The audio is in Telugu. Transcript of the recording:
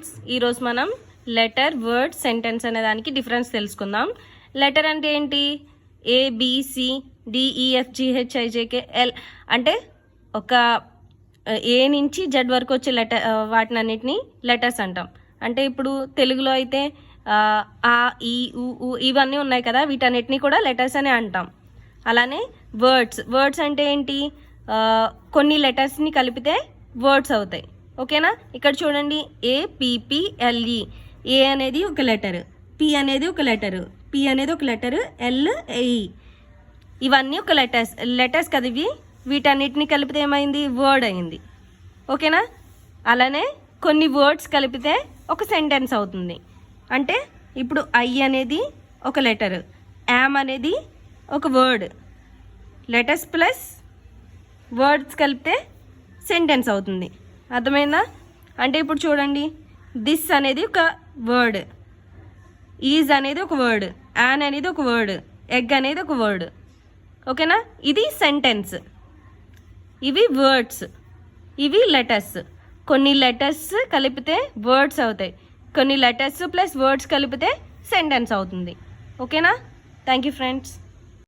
ఫ్రెండ్స్, ఈరోజు మనం లెటర్, వర్డ్, సెంటెన్స్ అనే దానికి డిఫరెన్స్ తెలుసుకుందాం. లెటర్ అంటే ఏంటి? ABCDEFGHIJKL అంటే ఒక ఏ నుంచి జెడ్ వరకు వచ్చే లెటర్, వాటిని అన్నిటిని లెటర్స్ అంటాం. అంటే ఇప్పుడు తెలుగులో అయితే ఆ, ఈ, ఊ ఇవన్నీ ఉన్నాయి కదా, వీటన్నిటిని కూడా లెటర్స్ అనే అంటాం. అలానే వర్డ్స్ అంటే ఏంటి? కొన్ని లెటర్స్ని కలిపితే వర్డ్స్ అవుతాయి. ఓకేనా? ఇక్కడ చూడండి, APPLE. ఏ అనేది ఒక లెటర్, పి అనేది ఒక లెటరు, పి అనేది ఒక లెటరు, LE ఇవన్నీ ఒక లెటర్స్ కదా ఇవి. వీటన్నిటిని కలిపితే ఏమైంది? వర్డ్ అయింది. ఓకేనా? అలానే కొన్ని వర్డ్స్ కలిపితే ఒక సెంటెన్స్ అవుతుంది. అంటే ఇప్పుడు ఐ అనేది ఒక లెటరు, యామ్ అనేది ఒక వర్డ్. లెటర్స్ ప్లస్ వర్డ్స్ కలిపితే సెంటెన్స్ అవుతుంది. అర్థమైందా? అంటే ఇప్పుడు చూడండి, దిస్ అనేది ఒక వర్డ్, ఈజ్ అనేది ఒక వర్డ్, యాన్ అనేది ఒక వర్డ్, ఎగ్ అనేది ఒక వర్డ్. ఓకేనా? ఇది సెంటెన్స్. ఇవి వర్డ్స్, ఇవి లెటర్స్. కొన్ని లెటర్స్ కలిపితే వర్డ్స్ అవుతాయి, కొన్ని లెటర్స్ ప్లస్ వర్డ్స్ కలిపితే సెంటెన్స్ అవుతుంది. ఓకేనా? Thank you friends.